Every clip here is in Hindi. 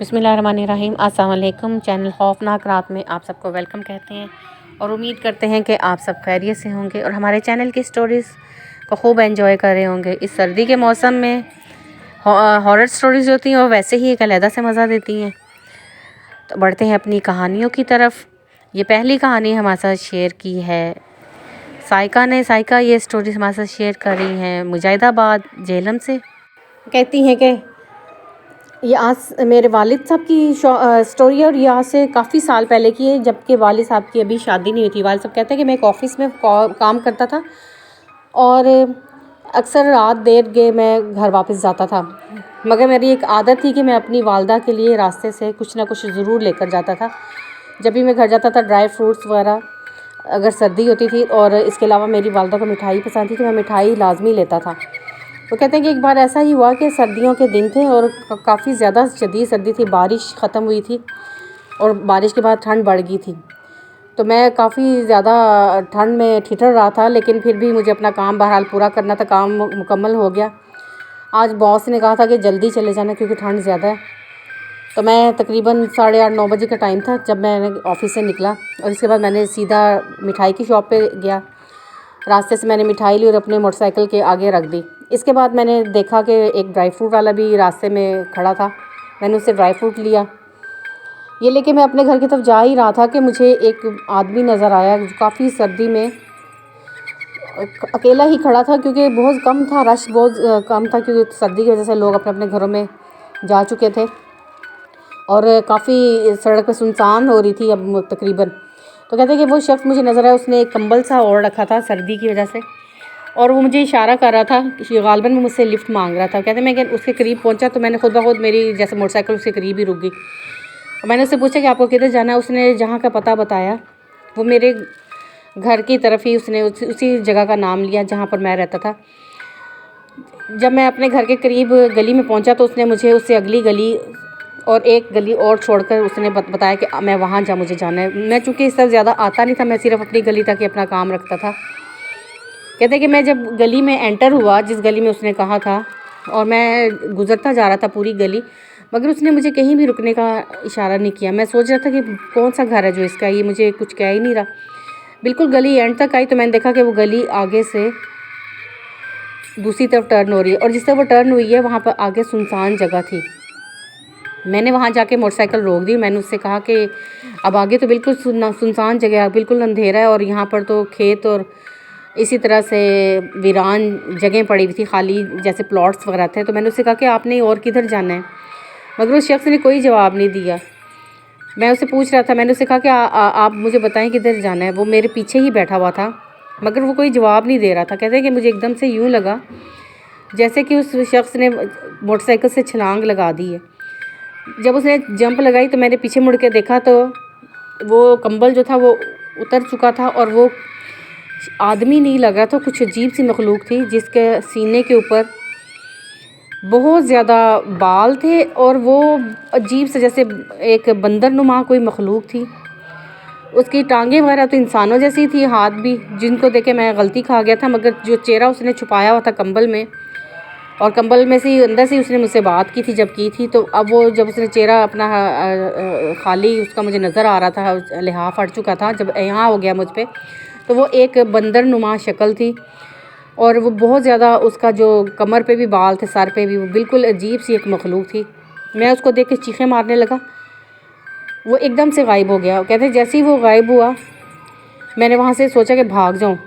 बिस्मिल्लाहिर्रहमानिर्रहीम। अस्सलाम वालेकुम। चैनल खौफनाक रात में आप सबको वेलकम कहते हैं और उम्मीद करते हैं कि आप सब खैरियत से होंगे और हमारे चैनल की स्टोरीज़ को खूब एंजॉय कर रहे होंगे। इस सर्दी के मौसम में हॉरर स्टोरीज़ होती हैं और वैसे ही एक अलहदा से मज़ा देती हैं। तो बढ़ते हैं अपनी कहानियों की तरफ। ये पहली कहानी हमारे साथ शेयर की है साइका ने। साइका ये स्टोरी हमारे साथ शेयर कर रही हैं मुजाहिदाबाद जेहलम से। कहती हैं कि ये आज मेरे वालिद साहब की स्टोरी है और ये आज से काफ़ी साल पहले की है, जबकि वालिद साहब की अभी शादी नहीं हुई थी। वालिद साहब कहते हैं कि मैं एक ऑफ़िस में काम करता था और अक्सर रात देर के मैं घर वापस जाता था, मगर मेरी एक आदत थी कि मैं अपनी वालदा के लिए रास्ते से कुछ ना कुछ ज़रूर लेकर जाता था। जब भी मैं घर जाता था ड्राई फ्रूट्स वगैरह, अगर सर्दी होती थी, और इसके अलावा मेरी वालदा को मिठाई पसंद थी तो मैं मिठाई लाजमी लेता था। वो कहते हैं कि एक बार ऐसा ही हुआ कि सर्दियों के दिन थे और काफ़ी ज़्यादा शदीद सर्दी थी, बारिश ख़त्म हुई थी और बारिश के बाद ठंड बढ़ गई थी। तो मैं काफ़ी ज़्यादा ठंड में ठिठुर रहा था, लेकिन फिर भी मुझे अपना काम बहरहाल पूरा करना था। काम मुकम्मल हो गया। आज बॉस ने कहा था कि जल्दी चले जाना क्योंकि ठंड ज़्यादा है। तो मैं तकरीबन 8:30-9 बजे का टाइम था जब मैं ऑफ़िस से निकला और इसके बाद मैंने सीधा मिठाई की शॉप पे गया। रास्ते से मैंने मिठाई ली और अपने मोटरसाइकिल के आगे रख दी। इसके बाद मैंने देखा कि एक ड्राई फ्रूट वाला भी रास्ते में खड़ा था। मैंने उससे ड्राई फ्रूट लिया। ये लेके मैं अपने घर की तरफ जा ही रहा था कि मुझे एक आदमी नज़र आया जो काफ़ी सर्दी में अकेला ही खड़ा था, क्योंकि बहुत कम था, रश बहुत कम था, क्योंकि सर्दी की वजह से लोग अपने अपने घरों में जा चुके थे और काफ़ी सड़क पे सुनसान हो रही थी अब तकरीबन। तो कहते हैं कि वो शख्स मुझे नज़र आया, उसने एक कंबल सा ओढ़ रखा था सर्दी की वजह से, और वो मुझे इशारा कर रहा था कि गालिबन में मुझसे लिफ्ट मांग रहा था। कहते मैं कि उसके करीब पहुंचा तो मैंने खुद ब खुद मेरी जैसे मोटरसाइकिल उसके करीब ही रुक गई। मैंने उससे पूछा कि आपको किधर जाना है। उसने जहाँ का पता बताया, वो मेरे घर की तरफ ही, उसने उसी जगह का नाम लिया जहाँ पर मैं रहता था। जब मैं अपने घर के करीब गली में पहुँचा तो उसने मुझे उससे अगली गली और एक गली और छोड़कर उसने बताया कि मैं वहाँ मुझे जाना है। मैं चूँकि इस तरफ ज़्यादा आता नहीं था, मैं सिर्फ अपनी गली तक ही अपना काम रखता था। कहते हैं कि मैं जब गली में एंटर हुआ, जिस गली में उसने कहा था, और मैं गुज़रता जा रहा था पूरी गली, मगर उसने मुझे कहीं भी रुकने का इशारा नहीं किया। मैं सोच रहा था कि कौन सा घर है जो इसका, ये मुझे कुछ कह ही नहीं रहा। बिल्कुल गली एंड तक आई तो मैंने देखा कि वो गली आगे से दूसरी तरफ टर्न हो रही है और जिस तरह वो टर्न हुई है वहाँ पर आगे सुनसान जगह थी। मैंने वहाँ जाके मोटरसाइकिल रोक दी। मैंने उससे कहा कि अब आगे तो बिल्कुल सुनसान जगह है, बिल्कुल अंधेरा है और यहाँ पर तो खेत और इसी तरह से वीरान जगह पड़ी हुई थी, खाली जैसे प्लॉट्स वगैरह थे। तो मैंने उससे कहा कि आपने और किधर जाना है, मगर उस शख्स ने कोई जवाब नहीं दिया। मैं उससे पूछ रहा था, मैंने उससे कहा कि आप मुझे बताएं किधर जाना है। वो मेरे पीछे ही बैठा हुआ था, मगर वो कोई जवाब नहीं दे रहा था। कहते हैं कि मुझे एकदम से यूँ लगा जैसे कि उस शख्स ने मोटरसाइकिल से छलांग लगा दी है। जब उसने जंप लगाई तो मैंने पीछे मुड़ के देखा तो वो कंबल जो था वो उतर चुका था और वो आदमी नहीं लग रहा था, कुछ अजीब सी मखलूक थी जिसके सीने के ऊपर बहुत ज़्यादा बाल थे और वो अजीब से जैसे एक बंदरनुमा कोई मखलूक थी। उसकी टांगें वगैरह तो इंसानों जैसी थी, हाथ भी, जिनको देखे मैं गलती खा गया था। मगर जो चेहरा उसने छुपाया हुआ था कंबल में, और कंबल में से अंदर से उसने मुझसे बात की थी जब की थी, तो अब वो जब उसने चेहरा अपना खाली उसका मुझे नज़र आ रहा था, लिहाफ हट चुका था, जब यहाँ हो गया मुझ पर, तो वो एक बंदरनुमा शक्ल थी और वो बहुत ज़्यादा, उसका जो कमर पे भी बाल थे, सर पे भी, वो बिल्कुल अजीब सी एक मखलूक थी। मैं उसको देख के चीखें मारने लगा। वो एकदम से गायब हो गया। कहते जैसे ही वो गायब हुआ मैंने वहाँ से सोचा कि भाग जाऊँ।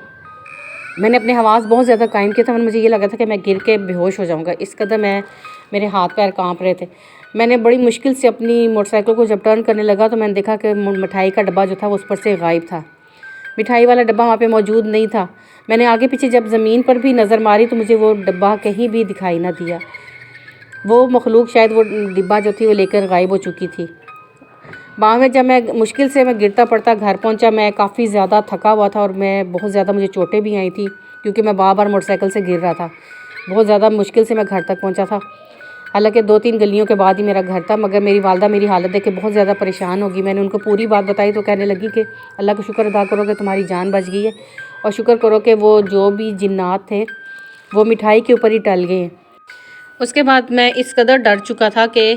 मैंने अपने हवास बहुत ज़्यादा कायम किया था। मुझे ये लगा था कि मैं गिर के बेहोश हो जाऊँगा, इस कदर मेरे हाथ पैर काँप रहे थे। मैंने बड़ी मुश्किल से अपनी मोटरसाइकिल को जब टर्न करने लगा तो मैंने देखा कि मिठाई का डब्बा जो था वो उस पर से गायब था। मिठाई वाला डब्बा वहाँ पे मौजूद नहीं था। मैंने आगे पीछे जब ज़मीन पर भी नज़र मारी तो मुझे वो डब्बा कहीं भी दिखाई ना दिया। वो मखलूक शायद वो डिब्बा जो थी वो लेकर गायब हो चुकी थी। बाद में जब मैं मुश्किल से मैं गिरता पड़ता घर पहुंचा, मैं काफ़ी ज़्यादा थका हुआ था और मैं बहुत ज़्यादा, मुझे चोटें भी आई थी क्योंकि मैं बार बार मोटरसाइकिल से गिर रहा था। बहुत ज़्यादा मुश्किल से मैं घर तक पहुंचा था। हालांकि 2-3 गलियों के बाद ही मेरा घर था, मगर मेरी वालदा मेरी हालत देख के बहुत ज़्यादा परेशान होगी। मैंने उनको पूरी बात बताई तो कहने लगी कि अल्लाह का शुक्र अदा करो कि तुम्हारी जान बच गई है और शुक्र करो कि वो जो भी जिन्नात थे वो मिठाई के ऊपर ही टल गए हैं। उसके बाद मैं इस कदर डर चुका था कि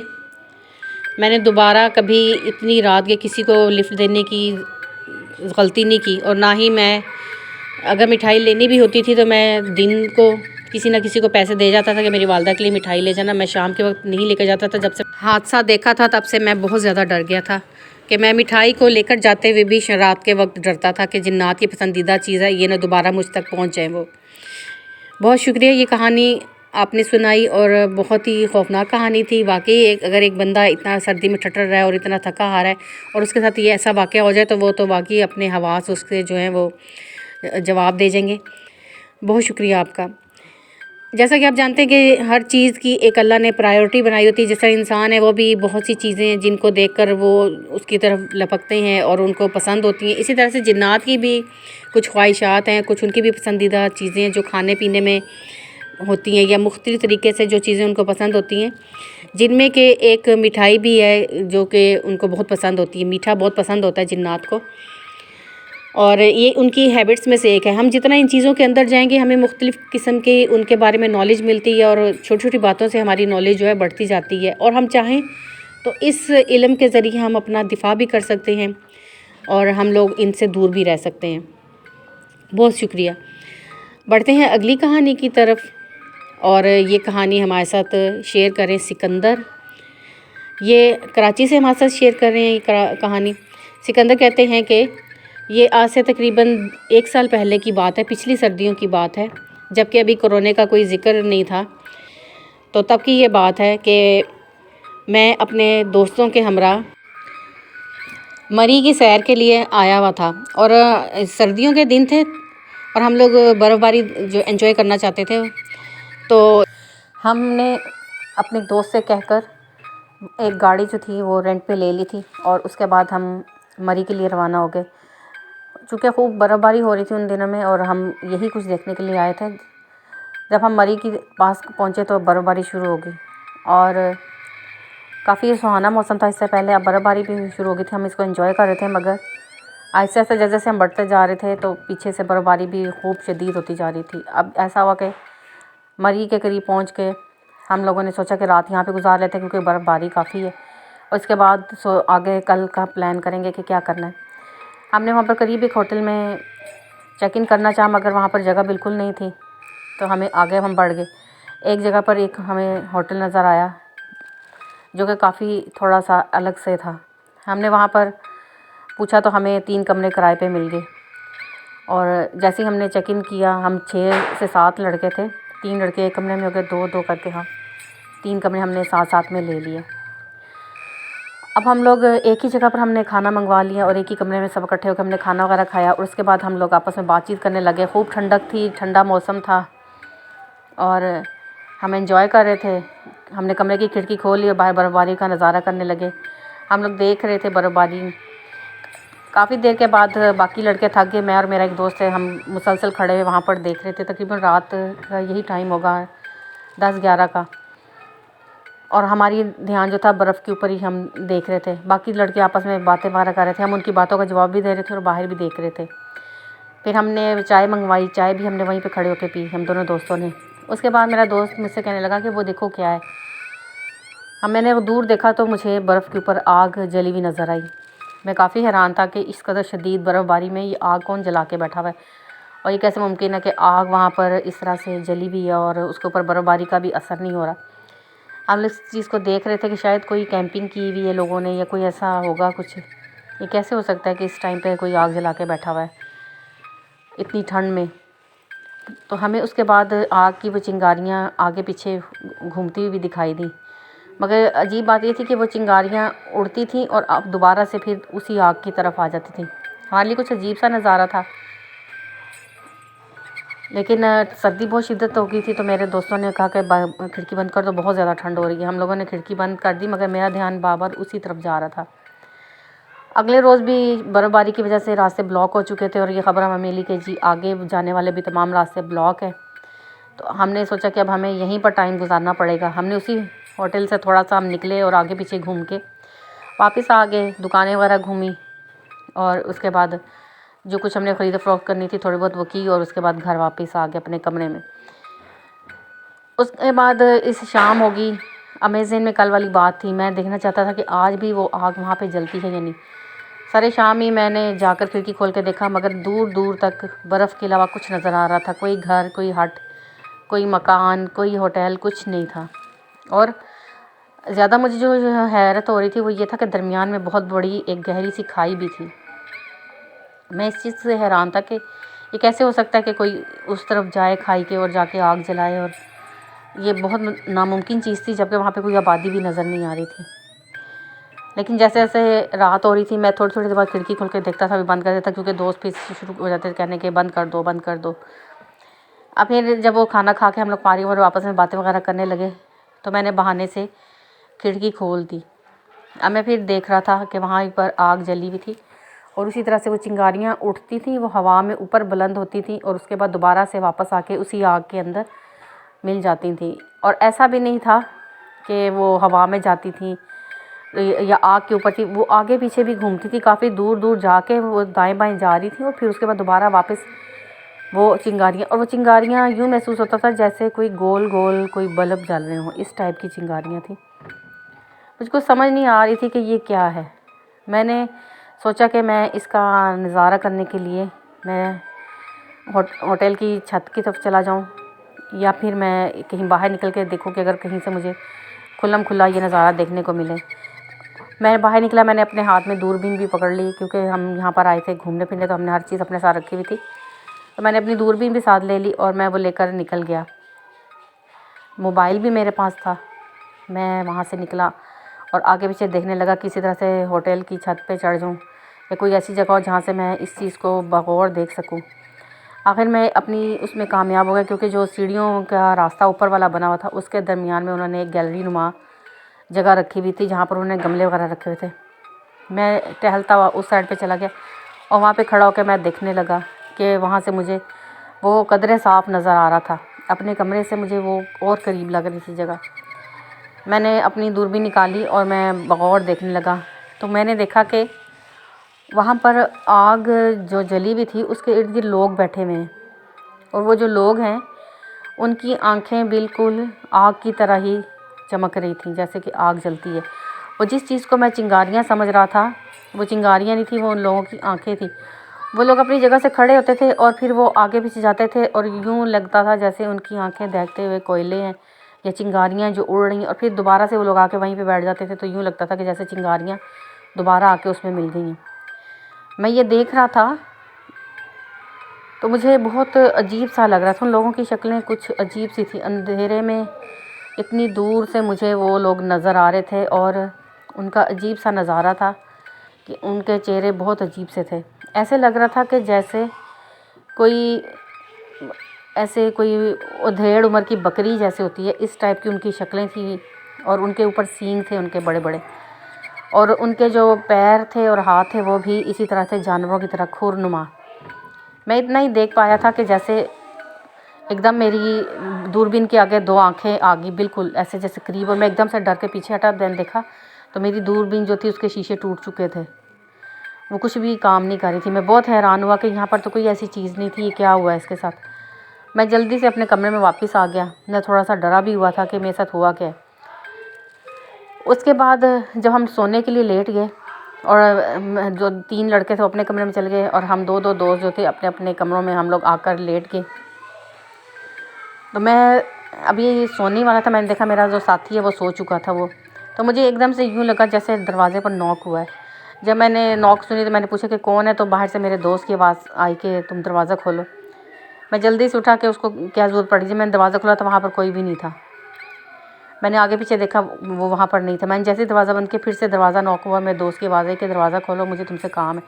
मैंने दोबारा कभी इतनी रात के किसी को लिफ्ट देने की गलती नहीं की, और ना ही मैं अगर मिठाई लेनी भी होती थी तो मैं दिन को किसी ना किसी को पैसे दे जाता था कि मेरी वालदा के लिए मिठाई ले जाना। मैं शाम के वक्त नहीं लेकर जाता था। जब से हादसा देखा था तब से मैं बहुत ज़्यादा डर गया था कि मैं मिठाई को लेकर जाते हुए भी रात के वक्त डरता था कि जिन्नात की पसंदीदा चीज़ है, ये ना दोबारा मुझ तक पहुँच जाए। वो बहुत शुक्रिया, ये कहानी आपने सुनाई और बहुत ही खौफनाक कहानी थी वाकई। अगर एक बंदा इतना सर्दी में ठठर रहा है और इतना थका हारा है और उसके साथ ये ऐसा वाक़या हो जाए तो वो तो वाकई अपने हवास उसके जो हैं वो जवाब दे जाएंगे। बहुत शुक्रिया आपका। जैसा कि आप जानते हैं कि हर चीज़ की एक अल्लाह ने प्रायोरिटी बनाई होती है। जैसा इंसान है वो भी बहुत सी चीज़ें हैं जिनको देखकर वो उसकी तरफ लपकते हैं और उनको पसंद होती हैं। इसी तरह से जिन्नात की भी कुछ ख्वाहिशात हैं, कुछ उनकी भी पसंदीदा चीज़ें हैं जो खाने पीने में होती हैं या मुख्तलिफ़ तरीके से जो चीज़ें उनको पसंद होती हैं, जिनमें कि एक मिठाई भी है जो कि उनको बहुत पसंद होती है। मीठा बहुत पसंद होता है जिन्नात को और ये उनकी हैबिट्स में से एक है। हम जितना इन चीज़ों के अंदर जाएंगे हमें मुख्तलिफ़ किस्म के उनके बारे में नॉलेज मिलती है और छोटी छोटी बातों से हमारी नॉलेज जो है बढ़ती जाती है, और हम चाहें तो इस इल्म के ज़रिए हम अपना दिफा भी कर सकते हैं और हम लोग इनसे दूर भी रह सकते हैं। बहुत शुक्रिया। बढ़ते हैं अगली कहानी की तरफ, और ये कहानी हमारे साथ शेयर करें सिकंदर। ये कराची से हमारे साथ शेयर कर रहे हैं ये कहानी। सिकंदर कहते हैं कि ये आज से तकरीबन 1 साल पहले की बात है, पिछली सर्दियों की बात है, जबकि अभी कोरोना का कोई ज़िक्र नहीं था। तो तब की ये बात है कि मैं अपने दोस्तों के हमरा मरी की सैर के लिए आया हुआ था और सर्दियों के दिन थे और हम लोग बर्फ़बारी जो एंजॉय करना चाहते थे। तो हमने अपने दोस्त से कहकर एक गाड़ी जो थी वो रेंट पे ले ली थी और उसके बाद हम मरी के लिए रवाना हो गए। चूँकि खूब बर्फ़बारी हो रही थी उन दिनों में और हम यही कुछ देखने के लिए आए थे। जब हम मरी के पास पहुँचे तो बर्फ़बारी शुरू हो गई और काफ़ी सुहाना मौसम था इससे पहले। अब बर्फ़बारी भी शुरू हो गई थी। हम इसको एंजॉय कर रहे थे, मगर आहिस्ते आहिस्ते जैसे जैसे हम बढ़ते जा रहे थे तो पीछे से बर्फ़बारी भी खूब शदीद होती जा रही थी। अब ऐसा हुआ कि मरी के करीब पहुंच के हम लोगों ने सोचा कि रात यहाँ पे गुजार लेते हैं क्योंकि बर्फ़बारी काफ़ी है, और इसके बाद आगे कल का प्लान करेंगे कि क्या करना है। हमने वहाँ पर करीब एक होटल में चेक इन करना चाहा, मगर वहाँ पर जगह बिल्कुल नहीं थी, तो हमें आगे हम बढ़ गए। एक जगह पर एक हमें होटल नज़र आया जो कि काफ़ी थोड़ा सा अलग से था। हमने वहाँ पर पूछा तो हमें 3 कमरे किराए पे मिल गए, और जैसे ही हमने चेक इन किया, हम 6 से 7 लड़के थे, 3 लड़के एक कमरे में हो गए, 2-2 करके हाँ 3 कमरे हमने साथ साथ में ले लिए। अब हम लोग एक ही जगह पर हमने खाना मंगवा लिया और एक ही कमरे में सब इकट्ठे होकर हमने खाना वगैरह खाया, और उसके बाद हम लोग आपस में बातचीत करने लगे। खूब ठंडक थी, ठंडा मौसम था और हम एंजॉय कर रहे थे। हमने कमरे की खिड़की खोल ली और बाहर बर्फ़बारी का नज़ारा करने लगे। हम लोग देख रहे थे बर्फ़बारी। काफ़ी देर के बाद बाकी लड़के थक गए, मैं और मेरा एक दोस्त है, हम मुसलसल खड़े हुए वहाँ पर देख रहे थे। तकरीबन रात का यही टाइम होगा 10-11 का, और हमारी ध्यान जो था बर्फ़ के ऊपर ही हम देख रहे थे। बाकी लड़के आपस में बातें वगैरह कर रहे थे, हम उनकी बातों का जवाब भी दे रहे थे और बाहर भी देख रहे थे। फिर हमने चाय मंगवाई, चाय भी हमने वहीं पे खड़े होकर पी, हम दोनों दोस्तों ने। उसके बाद मेरा दोस्त मुझसे कहने लगा कि वो देखो क्या है। मैंने वो दूर देखा तो मुझे बर्फ़ के ऊपर आग जली हुई नज़र आई। मैं काफ़ी हैरान था कि इस कदर शदीद बर्फ़बारी में ये आग कौन जला के बैठा हुआ है, और ये कैसे मुमकिन है कि आग वहाँ पर इस तरह से जली हुई है और उसके ऊपर बर्फ़बारी का भी असर नहीं हो रहा। हम लोग इस चीज़ को देख रहे थे कि शायद कोई कैंपिंग की हुई है लोगों ने या कोई ऐसा होगा कुछ। ये कैसे हो सकता है कि इस टाइम पे कोई आग जला के बैठा हुआ है इतनी ठंड में। तो हमें उसके बाद आग की वो चिंगारियाँ आगे पीछे घूमती हुई भी दिखाई दी, मगर अजीब बात ये थी कि वो चिंगारियाँ उड़ती थीं और अब दोबारा से फिर उसी आग की तरफ आ जाती थीं। हमारे लिए कुछ अजीब सा नज़ारा था, लेकिन सर्दी बहुत शिद्दत हो गई थी। तो मेरे दोस्तों ने कहा कि खिड़की बंद कर दो, बहुत ज़्यादा ठंड हो रही है। हम लोगों ने खिड़की बंद कर दी, मगर मेरा ध्यान बार बार उसी तरफ जा रहा था। अगले रोज़ भी बर्फ़बारी की वजह से रास्ते ब्लॉक हो चुके थे और ये ख़बर हमें मिली कि जी आगे जाने वाले भी तमाम रास्ते ब्लॉक है। तो हमने सोचा कि अब हमें यहीं पर टाइम गुजारना पड़ेगा। हमने उसी होटल से थोड़ा सा हम निकले और आगे पीछे घूम के वापस आ गए, दुकानें वगैरह घूमी, और उसके बाद जो कुछ हमने ख़रीद फ़रोख्त करनी थी थोड़ी बहुत वो की, और उसके बाद घर वापस आ गए अपने कमरे में। उसके बाद इस शाम होगी, अमेज़न में कल वाली बात थी, मैं देखना चाहता था कि आज भी वो आग वहाँ पे जलती है या नहीं। सारे शाम ही मैंने जाकर खिड़की खोल के देखा, मगर दूर दूर तक बर्फ़ के अलावा कुछ नज़र आ रहा था। कोई घर, कोई हट, कोई मकान, कोई होटल, कुछ नहीं था। और ज़्यादा मुझे जो हैरत हो रही थी वो ये था कि दरमियान में बहुत बड़ी एक गहरी सी खाई भी थी। मैं इस चीज़ से हैरान था कि ये कैसे हो सकता है कि कोई उस तरफ जाए खाई के और जाके आग जलाए, और ये बहुत नामुमकिन चीज़ थी, जबकि वहाँ पे कोई आबादी भी नज़र नहीं आ रही थी। लेकिन जैसे जैसे रात हो रही थी, मैं थोड़ी थोड़ी देर बाद खिड़की खोल के देखता था, भी बंद कर देता, क्योंकि दोस्त फिर शुरू हो जाते थे कहने के बंद कर दो, बंद कर दो। अब फिर जब वो खाना खा के हम लोग पारी और आपस में बातें वगैरह करने लगे, तो मैंने बहाने से खिड़की खोल दी। अब मैं फिर देख रहा था कि वहाँ पर आग जली हुई थी, और उसी तरह से वो चिंगारियाँ उठती थी, वो हवा में ऊपर बुलंद होती थी, और उसके बाद दोबारा से वापस आके उसी आग के अंदर मिल जाती थी। और ऐसा भी नहीं था कि वो हवा में जाती थी या आग के ऊपर थी, वो आगे पीछे भी घूमती थी, काफ़ी दूर दूर जाके वो दाएं बाएं जा रही थी, और फिर उसके बाद दोबारा वापस वो चिंगारियाँ। और वो चिंगारियाँ यूँ महसूस होता था जैसे कोई गोल गोल कोई बल्ब जल रहे हों, इस टाइप की चिंगारियाँ थी। मुझको समझ नहीं आ रही थी कि ये क्या है। मैंने सोचा कि मैं इसका नज़ारा करने के लिए मैं होटल की छत की तरफ चला जाऊं, या फिर मैं कहीं बाहर निकल के देखूं कि अगर कहीं से मुझे खुल्लम खुल्ला ये नज़ारा देखने को मिले। मैं बाहर निकला, मैंने अपने हाथ में दूरबीन भी पकड़ ली, क्योंकि हम यहाँ पर आए थे घूमने फिरने, तो हमने हर चीज़ अपने साथ रखी हुई थी। तो मैंने अपनी दूरबीन भी साथ ले ली और मैं वो लेकर निकल गया। मोबाइल भी मेरे पास था। मैं वहाँ से निकला और आगे पीछे देखने लगा, किसी तरह से होटल की छत पे चढ़ जाऊँ या कोई ऐसी जगह हो जहाँ से मैं इस चीज़ को बगौर देख सकूँ। आखिर मैं अपनी उसमें कामयाब हो गया, क्योंकि जो सीढ़ियों का रास्ता ऊपर वाला बना हुआ था, उसके दरमियान में उन्होंने एक गैलरी नुमा जगह रखी हुई थी, जहाँ पर उन्होंने गमले वगैरह रखे हुए थे। मैं टहलता हुआ उस साइड पे चला गया और वहाँ पे खड़ा होकर मैं देखने लगा कि वहाँ से मुझे वो कदरे साफ़ नज़र आ रहा था। अपने कमरे से मुझे वो और करीब लग रही थी जगह। मैंने अपनी दूरबीन निकाली और मैं बगौर देखने लगा, तो मैंने देखा कि वहाँ पर आग जो जली हुई थी उसके इर्द गिर्द लोग बैठे हुए हैं, और वो जो लोग हैं उनकी आंखें बिल्कुल आग की तरह ही चमक रही थी, जैसे कि आग जलती है। और जिस चीज़ को मैं चिंगारियाँ समझ रहा था, वो चिंगारियाँ नहीं थी, वो उन लोगों की आंखें थी। वो लोग अपनी जगह से खड़े होते थे और फिर वो आगे पीछे जाते थे, और यूँ लगता था जैसे उनकी आंखें दहकते हुए कोयले हैं या चिंगारियाँ जो उड़ रही हैं, और फिर दोबारा से वो लोग आके वहीं पे बैठ जाते थे, तो यूँ लगता था कि जैसे चिंगारियाँ दोबारा आके उसमें मिल गई हैं। मैं ये देख रहा था तो मुझे बहुत अजीब सा लग रहा था। उन लोगों की शक्लें कुछ अजीब सी थी, अंधेरे में इतनी दूर से मुझे वो लोग नज़र आ रहे थे, और उनका अजीब सा नज़ारा था कि उनके चेहरे बहुत अजीब से थे। ऐसे लग रहा था कि जैसे कोई उधेड़ उम्र की बकरी जैसे होती है, इस टाइप की उनकी शक्लें थी, और उनके ऊपर सींग थे उनके बड़े बड़े, और उनके जो पैर थे और हाथ थे वो भी इसी तरह से जानवरों की तरह खुरनुमा। मैं इतना ही देख पाया था कि जैसे एकदम मेरी दूरबीन के आगे दो आंखें आ गई, बिल्कुल ऐसे जैसे करीब, और मैं एकदम से डर के पीछे हटा। देन देखा तो मेरी दूरबीन जो थी उसके शीशे टूट चुके थे, वो कुछ भी काम नहीं कर रही थी। मैं बहुत हैरान हुआ कि यहाँ पर तो कोई ऐसी चीज़ नहीं थी, ये क्या हुआ इसके साथ। मैं जल्दी से अपने कमरे में वापस आ गया। मैं थोड़ा सा डरा भी हुआ था कि मेरे साथ हुआ क्या है। उसके बाद जब हम सोने के लिए लेट गए, और जो 3 लड़के थे वो अपने कमरे में चले गए, और हम दो दोस्त जो थे अपने अपने कमरों में हम लोग आकर लेट गए। तो मैं अभी सोने वाला था, मैंने देखा मेरा जो साथी है वो सो चुका था। वो तो मुझे एकदम से यूँ लगा जैसे दरवाज़े पर नॉक हुआ है। जब मैंने नॉक सुनी तो मैंने पूछा कि कौन है, तो बाहर से मेरे दोस्त की आवाज़ आई कि तुम दरवाज़ा खोलो। मैं जल्दी से उठा कि उसको क्या ज़रूरत पड़ी। जब मैंने दरवाज़ा खोला तो वहाँ पर कोई भी नहीं था। मैंने आगे पीछे देखा, वो वहाँ पर नहीं था। मैंने जैसे दरवाज़ा बंद किया, फिर से दरवाज़ा नॉक हुआ। मेरे दोस्त की आवाज़ आई कि दरवाज़ा खोलो, मुझे तुमसे काम है।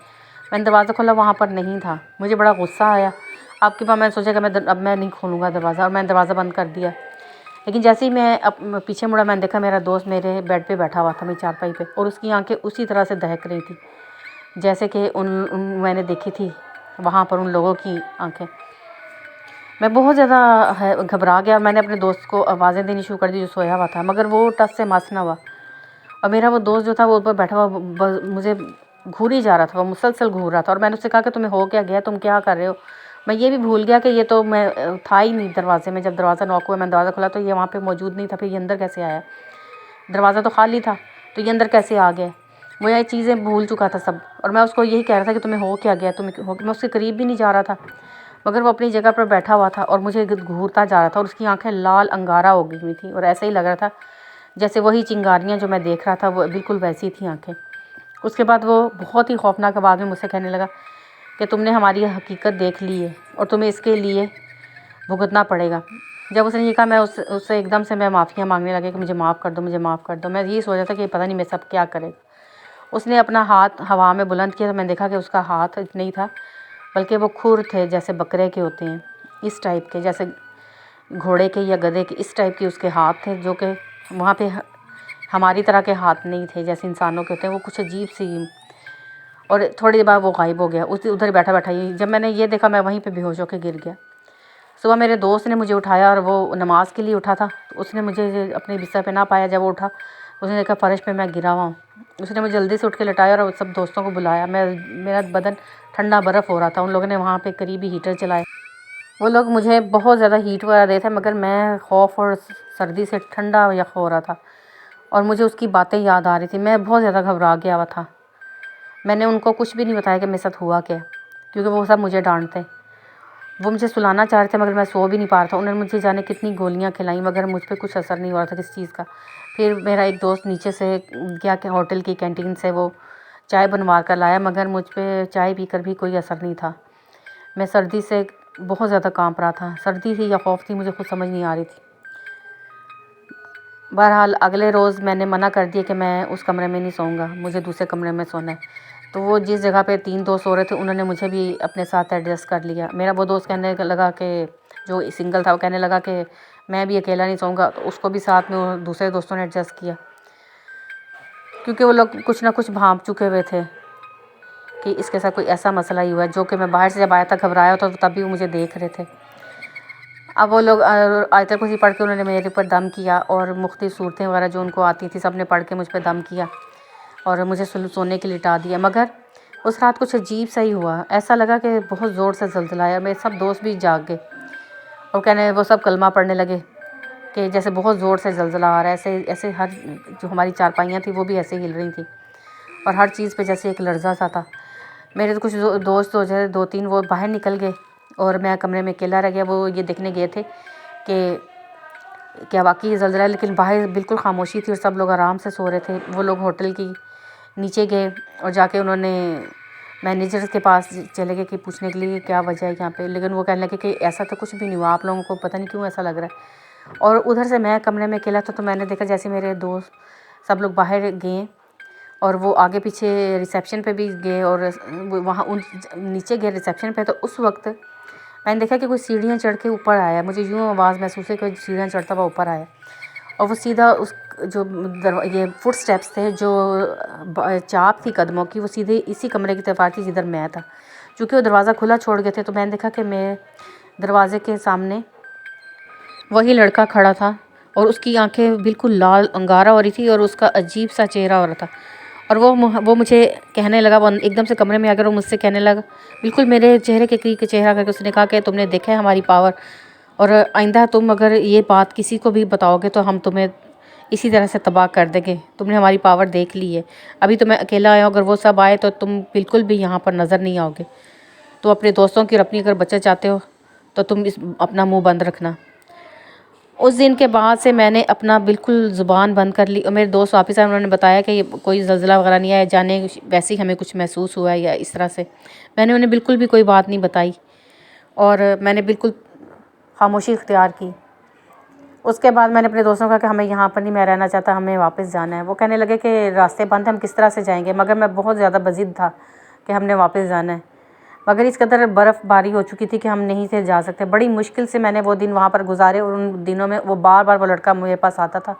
मैंने दरवाज़ा खोला, वहाँ पर नहीं था। मुझे बड़ा गुस्सा आया। आपके पास मैंने सोचा कि अब मैं नहीं खोलूँगा दरवाज़ा, और मैंने दरवाज़ा बंद कर दिया। लेकिन जैसे ही मैं पीछे मुड़ा, मैंने देखा मेरा दोस्त मेरे बेड पे बैठा हुआ था, मेरी चारपाई पे, और उसकी आंखें उसी तरह से दहक रही थी जैसे कि मैंने देखी थी वहाँ पर उन लोगों की आंखें। मैं बहुत ज़्यादा घबरा गया। मैंने अपने दोस्त को आवाज़ें देनी शुरू कर दी जो सोया हुआ था, मगर वो टस से मस ना हुआ। और मेरा वो दोस्त जो था वो ऊपर बैठा हुआ मुझे घूर ही जा रहा था, वो मुसलसल घूर रहा था। और मैंने उससे कहा कि तुम्हें हो क्या गया, तुम क्या कर रहे हो। मैं ये भी भूल गया कि ये तो मैं था ही नहीं दरवाजे में। जब दरवाज़ा नॉक हुआ, मैंने दरवाज़ा खोला तो ये वहाँ पे मौजूद नहीं था, फिर ये अंदर कैसे आया। दरवाज़ा तो खाली था, तो ये अंदर कैसे आ गया? वो ये चीज़ें भूल चुका था सब, और मैं उसको यही कह रहा था कि तुम्हें हो क्या गया, मैं उसके करीब भी नहीं जा रहा था, मगर वो अपनी जगह पर बैठा हुआ था और मुझे घूरता जा रहा था, और उसकी आंखें लाल अंगारा हो गई हुई थी, और ऐसा ही लग रहा था जैसे वही चिंगारियाँ जो मैं देख रहा था वो बिल्कुल वैसी थी आंखें। उसके बाद वो बहुत ही खौफनाक आवाज़ में मुझसे कहने लगा कि तुमने हमारी हकीकत देख ली है और तुम्हें इसके लिए भुगतना पड़ेगा। जब उसने ये कहा, मैं उससे एकदम से मैं माफ़ियाँ मांगने लगे कि मुझे माफ़ कर दो, मुझे माफ़ कर दो। मैं ये सोचा था कि पता नहीं मेरे साथ क्या करेगा। उसने अपना हाथ हवा में बुलंद किया, तो मैंने देखा कि उसका हाथ नहीं था, बल्कि वो खुर थे जैसे बकरे के होते हैं, इस टाइप के, जैसे घोड़े के या गधे के, इस टाइप के उसके हाथ थे, जो कि वहाँ पे हमारी तरह के हाथ नहीं थे जैसे इंसानों के होते हैं, वो कुछ अजीब सी। और थोड़ी देर बाद वो गायब हो गया, उधर बैठा बैठा ही। जब मैंने ये देखा, मैं वहीं पे बेहोश होकर गिर गया। सुबह मेरे दोस्त ने मुझे उठाया, और वो नमाज़ के लिए उठा था, तो उसने मुझे अपने बिस्तर पे ना पाया। जब वो उठा, उसने देखा फ़र्श पे मैं गिरा हुआ हूँ। उसने मुझे जल्दी से उठ के लिटाया और सब दोस्तों को बुलाया। मेरा बदन ठंडा बर्फ़ हो रहा था। उन लोगों ने वहाँ पे करीबी हीटर चलाए। वो लोग मुझे बहुत ज़्यादा हीट वगैरह दे थे, मगर मैं खौफ और सर्दी से ठंडा यख हो रहा था, और मुझे उसकी बातें याद आ रही थी। मैं बहुत ज़्यादा घबरा गया हुआ था। मैंने उनको कुछ भी नहीं बताया कि मेरे साथ हुआ क्या, क्योंकि वो सब मुझे डांटते। वो मुझे सुलाना चाह रहे थे, मगर मैं सो भी नहीं पा रहा था। उन्होंने मुझे जाने कितनी गोलियां खिलाई, मगर मुझ पे कुछ असर नहीं हो रहा था किस चीज़ का। फिर मेरा एक दोस्त नीचे से गया कि होटल की कैंटीन से वो चाय बनवा कर लाया, मगर मुझ पे चाय पीकर भी कोई असर नहीं था। मैं सर्दी से बहुत ज़्यादा कांप रहा था। सर्दी थी या खौफ थी, मुझे खुद समझ नहीं आ रही थी। बहरहाल अगले रोज़ मैंने मना कर दिया कि मैं उस कमरे में नहीं सोऊंगा, मुझे दूसरे कमरे में सोना है। तो वो जिस जगह पे 3 दोस्त सो रहे थे, उन्होंने मुझे भी अपने साथ एडजस्ट कर लिया। मेरा वो दोस्त कहने लगा कि जो सिंगल था, वो कहने लगा कि मैं भी अकेला नहीं सोऊंगा, तो उसको भी साथ में वो दूसरे दोस्तों ने एडजस्ट किया, क्योंकि वो लोग कुछ ना कुछ भांप चुके हुए थे कि इसके साथ कोई ऐसा मसला ही हुआ है। जो कि मैं बाहर से जब आया था घबराया होता, तो तब भी वो मुझे देख रहे थे। अब वो लोग आयतल कुर्सी पढ़ के उन्होंने मेरे ऊपर दम किया, और मुख्तलिफ सूरतें वगैरह जो उनको आती थी सब ने पढ़ के मुझ पर दम किया, और मुझे सोने के लिए लिटा दिया। मगर उस रात कुछ अजीब सा ही हुआ। ऐसा लगा कि बहुत ज़ोर से ज़लज़ला आया। मेरे सब दोस्त भी जाग गए, और वो सब कलमा पढ़ने लगे कि जैसे बहुत ज़ोर से ज़लज़ला आ रहा है। ऐसे ऐसे हर जो हमारी चारपाइयाँ थी वो भी ऐसे हिल रही थी, और हर चीज़ पे जैसे एक लर्ज़ा सा था। मेरे तो कुछ दोस्त हो जैसे 2-3 वो बाहर निकल गए, और मैं कमरे में अकेला रह गया। वो ये देखने गए थे कि क्या वाकई ज़लज़ला है, लेकिन बाहर बिल्कुल खामोशी थी और सब लोग आराम से सो रहे थे। वो लोग होटल की नीचे गए, और जाके उन्होंने मैनेजर के पास चले गए कि पूछने के लिए क्या वजह है यहाँ पे। लेकिन वो कहने लगे कि ऐसा तो कुछ भी नहीं हुआ, आप लोगों को पता नहीं क्यों ऐसा लग रहा है। और उधर से मैं कमरे में अकेला था, तो मैंने देखा जैसे मेरे दोस्त सब लोग बाहर गए, और वो आगे पीछे रिसेप्शन पे भी गए, और वहाँ उन नीचे गए रिसेप्शन पे। तो उस वक्त मैंने देखा कि कोई सीढ़ियाँ चढ़ के ऊपर आया। मुझे यूँ आवाज़ महसूस हुई, कोई सीढ़ियाँ चढ़ता हुआ ऊपर आया, और वो सीधा उस जो ये फुट स्टेप्स थे, जो चाप थी कदमों की, वो सीधे इसी कमरे की तरफ आती जिधर मैं था। चूँकि वो दरवाज़ा खुला छोड़ गए थे, तो मैंने देखा कि मैं दरवाजे के सामने वही लड़का खड़ा था, और उसकी आंखें बिल्कुल लाल अंगारा हो रही थी, और उसका अजीब सा चेहरा हो रहा था। और वो मुझे कहने लगा, वो एकदम से कमरे में आकर वो मुझसे कहने लगा, बिल्कुल मेरे चेहरे के करीब चेहरा करके उसने कहा कि तुमने देखा है हमारी पावर, और आइंदा तुम अगर ये बात किसी को भी बताओगे तो हम तुम्हें इसी तरह से तबाह कर देंगे। तुमने हमारी पावर देख ली है, अभी तो मैं अकेला आया हूँ, अगर वो सब आए तो तुम बिल्कुल भी यहाँ पर नज़र नहीं आओगे। तो अपने दोस्तों की और अपनी अगर बचत चाहते हो तो तुम अपना मुँह बंद रखना। उस दिन के बाद से मैंने अपना बिल्कुल ज़ुबान बंद कर ली, और मेरे दोस्त वापस आए, उन्होंने बताया कि कोई ज़लज़ला वगैरह नहीं आया, जाने वैसे ही हमें कुछ महसूस हुआ है या इस तरह से। मैंने उन्हें बिल्कुल भी कोई बात नहीं बताई, और मैंने बिल्कुल खामोशी इख्तियार की। उसके बाद मैंने अपने दोस्तों को कहा कि हमें यहाँ पर नहीं मैं रहना चाहता, हमें वापस जाना है। वो कहने लगे कि रास्ते बंद हैं, हम किस तरह से जाएंगे। मगर मैं बहुत ज़्यादा बज़िद था कि हमने वापस जाना है, मगर इस कदर बर्फ़बारी हो चुकी थी कि हम नहीं थे जा सकते। बड़ी मुश्किल से मैंने वो दिन वहाँ पर गुजारे, और उन दिनों में वो बार बार वो लड़का मेरे पास आता था,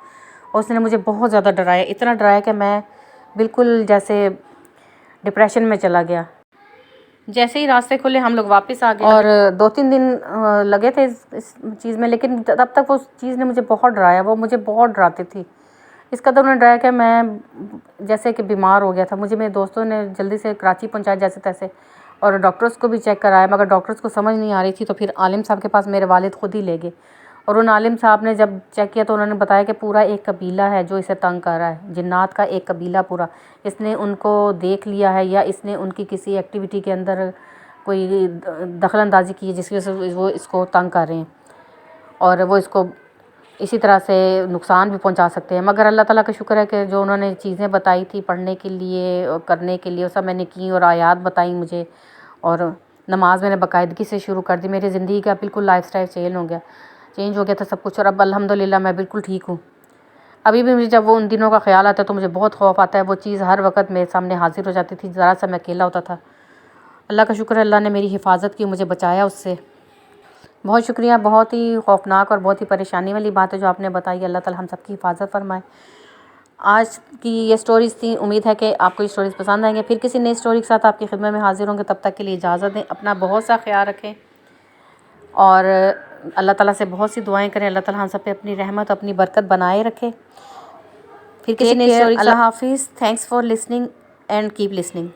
और उसने मुझे बहुत ज़्यादा डराया, इतना डराया कि मैं बिल्कुल जैसे डिप्रेशन में चला गया। जैसे ही रास्ते खुले हम लोग वापस आ गए, और 2-3 दिन लगे थे इस चीज़ में, लेकिन तब तक वो चीज़ ने मुझे बहुत डराया। वो मुझे बहुत डराती थी, इस कदर उन्होंने डराया कि मैं जैसे कि बीमार हो गया था। मुझे मेरे दोस्तों ने जल्दी से कराची पहुंचाया जैसे तैसे, और डॉक्टर्स को भी चेक कराया, मगर डॉक्टर्स को समझ नहीं आ रही थी। तो फिर आलिम साहब के पास मेरे वालिद ख़ुद ही ले गए, और उन आलिम साहब ने जब चेक किया तो उन्होंने बताया कि पूरा एक कबीला है जो इसे तंग कर रहा है, जिन्नात का एक कबीला पूरा, इसने उनको देख लिया है या इसने उनकी किसी एक्टिविटी के अंदर कोई दखल अंदाजी की है जिसकी वजह से वो इसको तंग कर रहे हैं और वो इसको इसी तरह से नुकसान भी पहुंचा सकते हैं। मगर अल्लाह ताला का शुक्र है कि जो उन्होंने चीज़ें बताई थी पढ़ने के लिए और करने के लिए वो सब मैंने की और आयात बताई मुझे, और नमाज मैंने बाकायदगी से शुरू कर दी। मेरी ज़िंदगी का बिल्कुल लाइफस्टाइल चेंज हो गया था सब कुछ, और अब अल्हम्दुलिल्लाह मैं बिल्कुल ठीक हूँ। अभी भी मुझे जब वो उन दिनों का ख्याल आता है तो मुझे बहुत खौफ आता है। वो चीज़ हर वक्त मेरे सामने हाजिर हो जाती थी, ज़रा सा मैं अकेला होता था। अल्लाह का शुक्र है, अल्लाह ने मेरी हिफाजत की, मुझे बचाया उससे। बहुत शुक्रिया। बहुत ही खौफनाक और बहुत ही परेशानी वाली बात है जो आपने बताई। अल्लाह ताला हम सब की हिफाजत फरमाए। आज की ये स्टोरीज़ थी, उम्मीद है कि आपको ये स्टोरीज़ पसंद आएंगे। फिर किसी नई स्टोरी के साथ आपकी खिदमत में हाजिर होंगे, तब तक के लिए इजाज़त दें। अपना बहुत सा ख्याल रखें और अल्लाह ताला से बहुत सी दुआएं करें। अल्लाह ताला हम सब पे अपनी रहमत, अपनी बरकत बनाए रखे। फिर किसी नई स्टोरी। अल्लाह हाफिज़। Thanks for listening and keep listening.